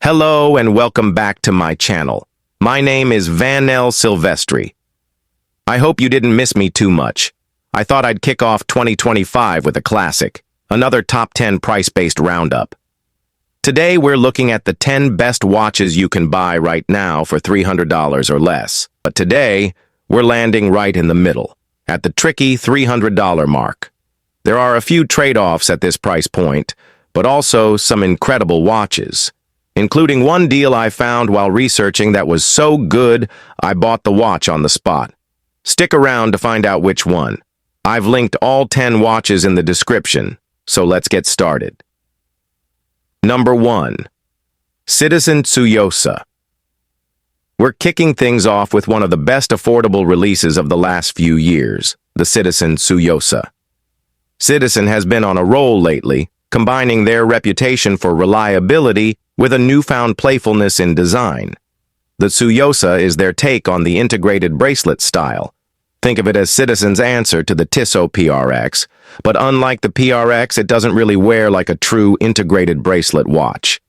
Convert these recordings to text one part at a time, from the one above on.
Hello and welcome back to my channel. My name is Vanel Silvestri. I hope you didn't miss me too much. I thought I'd kick off 2025 with a classic, another top 10 price-based roundup. Today we're looking at the 10 best watches you can buy right now for $300 or less. But today, we're landing right in the middle, at the tricky $300 mark. There are a few trade-offs at this price point, but also some incredible watches, including one deal I found while researching that was so good I bought the watch on the spot. Stick around to find out which one. I've linked all 10 watches in the description, so let's get started. Number 1. Citizen Tsuyosa. We're kicking things off with one of the best affordable releases of the last few years, the Citizen Tsuyosa. Citizen has been on a roll lately, combining their reputation for reliability with a newfound playfulness in design. The Tsuyosa is their take on the integrated bracelet style. Think of it as Citizen's answer to the Tissot PRX, but unlike the PRX, it doesn't really wear like a true integrated bracelet watch.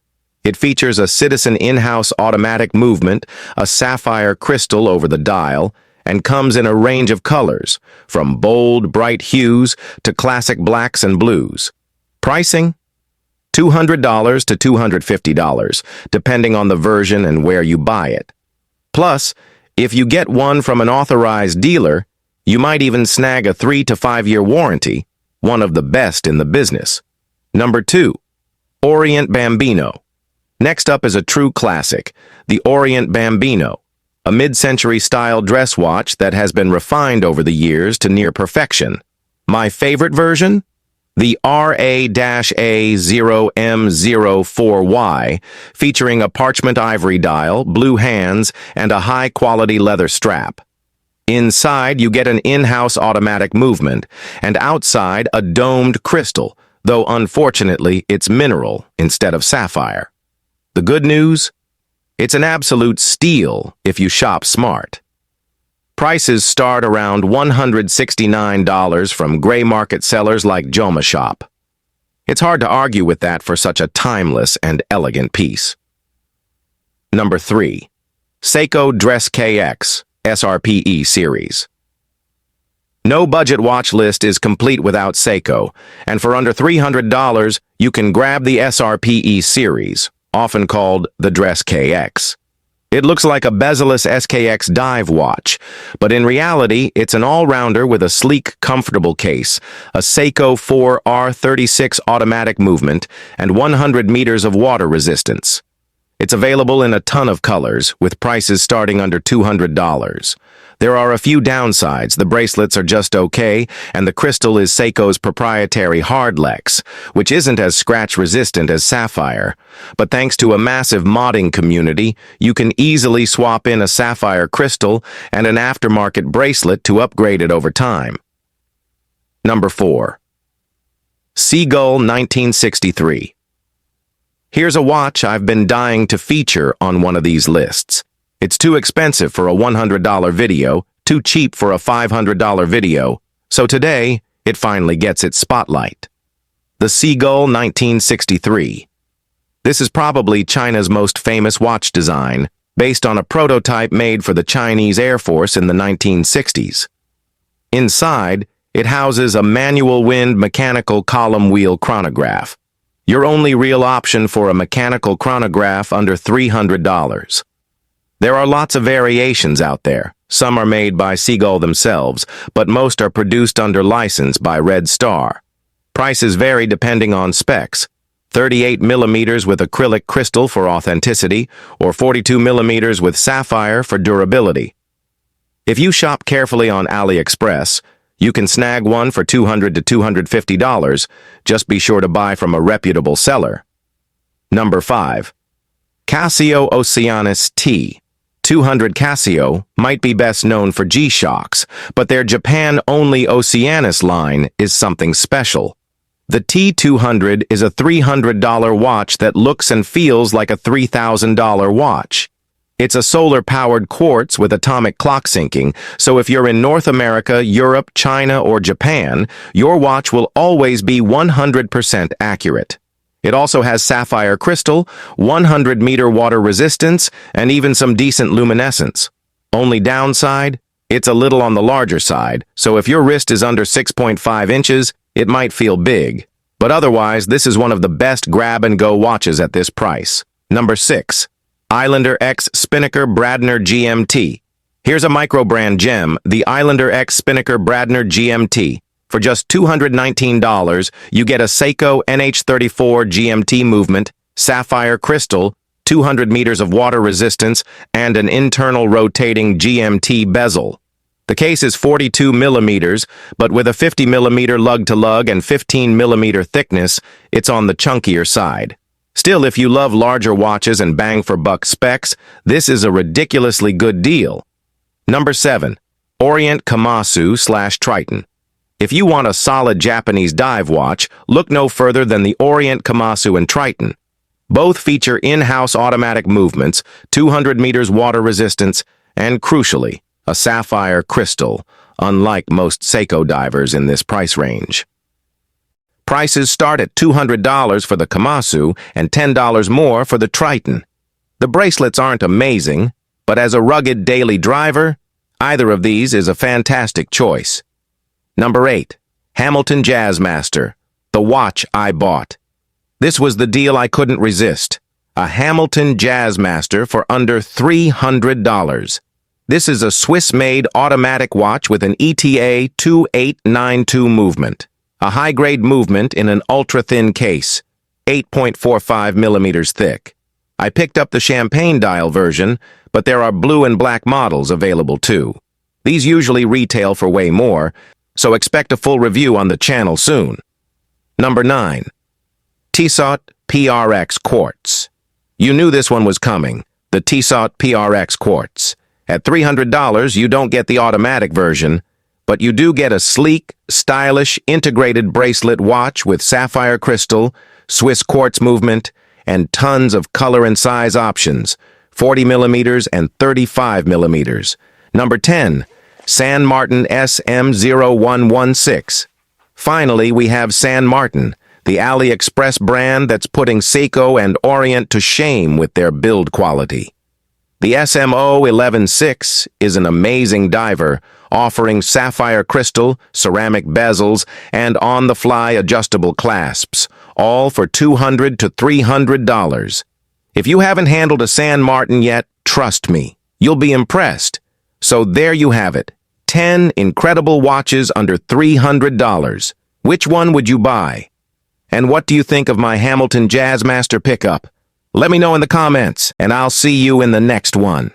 It features a Citizen in-house automatic movement, a sapphire crystal over the dial, and comes in a range of colors, from bold, bright hues to classic blacks and blues. Pricing? $200 to $250, depending on the version and where you buy it. Plus, if you get one from an authorized dealer, you might even snag a 3 to 5 year warranty, one of the best in the business. Number 2. Orient Bambino. Next up is a true classic, the Orient Bambino, a mid-century style dress watch that has been refined over the years to near perfection. My favorite version? The RA-A0M04Y, featuring a parchment ivory dial, blue hands, and a high-quality leather strap. Inside, you get an in-house automatic movement, and outside, a domed crystal, though unfortunately, it's mineral instead of sapphire. The good news? It's an absolute steal if you shop smart. Prices start around $169 from gray market sellers like Joma Shop. It's hard to argue with that for such a timeless and elegant piece. Number 3. Seiko Dress KX SRPE series. No budget watch list is complete without Seiko, and for under $300, you can grab the SRPE series, often called the Dress KX. It looks like a bezel-less SKX dive watch, but in reality, it's an all-rounder with a sleek, comfortable case, a Seiko 4R36 automatic movement, and 100 meters of water resistance. It's available in a ton of colors, with prices starting under $200. There are a few downsides. The bracelets are just okay, and the crystal is Seiko's proprietary Hardlex, which isn't as scratch-resistant as sapphire. But thanks to a massive modding community, you can easily swap in a sapphire crystal and an aftermarket bracelet to upgrade it over time. Number 4. Seagull 1963. Here's a watch I've been dying to feature on one of these lists. It's too expensive for a $100 video, too cheap for a $500 video, so today, it finally gets its spotlight. The Seagull 1963. This is probably China's most famous watch design, based on a prototype made for the Chinese Air Force in the 1960s. Inside, it houses a manual wind mechanical column wheel chronograph. Your only real option for a mechanical chronograph under $300. There are lots of variations out there. Some are made by Seagull themselves, but most are produced under license by Red Star. Prices vary depending on specs. 38 millimeters with acrylic crystal for authenticity, or 42 millimeters with sapphire for durability. If you shop carefully on AliExpress, you can snag one for $200 to $250. Just be sure to buy from a reputable seller. Number 5. Casio Oceanus T. 200 Casio might be best known for G-Shocks, but their Japan-only Oceanus line is something special. The T200 is a $300 watch that looks and feels like a $3,000 watch. It's a solar-powered quartz with atomic clock syncing, so if you're in North America, Europe, China, or Japan, your watch will always be 100% accurate. It also has sapphire crystal, 100-meter water resistance, and even some decent luminescence. Only downside? It's a little on the larger side, so if your wrist is under 6.5 inches, it might feel big. But otherwise, this is one of the best grab-and-go watches at this price. Number 6. Islander X Spinnaker Bradner GMT. Here's a micro-brand gem, the Islander X Spinnaker Bradner GMT. For just $219, you get a Seiko NH34 GMT movement, sapphire crystal, 200 meters of water resistance, and an internal rotating GMT bezel. The case is 42 millimeters, but with a 50 millimeter lug-to-lug and 15 millimeter thickness, it's on the chunkier side. Still, if you love larger watches and bang-for-buck specs, this is a ridiculously good deal. Number 7. Orient Kamasu / Triton. If you want a solid Japanese dive watch, look no further than the Orient Kamasu and Triton. Both feature in-house automatic movements, 200 meters water resistance, and crucially, a sapphire crystal, unlike most Seiko divers in this price range. Prices start at $200 for the Kamasu and $10 more for the Triton. The bracelets aren't amazing, but as a rugged daily driver, either of these is a fantastic choice. Number 8. Hamilton Jazzmaster, the watch I bought. This was the deal I couldn't resist. A Hamilton Jazzmaster for under $300. This is a Swiss-made automatic watch with an ETA 2892 movement. A high-grade movement in an ultra-thin case, 8.45 millimeters thick. I picked up the champagne dial version, but there are blue and black models available too. These usually retail for way more, so expect a full review on the channel soon. Number 9. Tissot PRX Quartz. You knew this one was coming, the Tissot PRX Quartz. At $300, you don't get the automatic version, but you do get a sleek, stylish, integrated bracelet watch with sapphire crystal, Swiss quartz movement, and tons of color and size options, 40 millimeters and 35 millimeters. Number 10. Martin SN0116. Finally, we have San Martin, the AliExpress brand that's putting Seiko and Orient to shame with their build quality. The SN0116 is an amazing diver, offering sapphire crystal, ceramic bezels, and on-the-fly adjustable clasps, all for $200 to $300. If you haven't handled a San Martin yet, trust me, you'll be impressed. So there you have it, 10 incredible watches under $300. Which one would you buy? And what do you think of my Hamilton Jazzmaster pickup? Let me know in the comments, and I'll see you in the next one.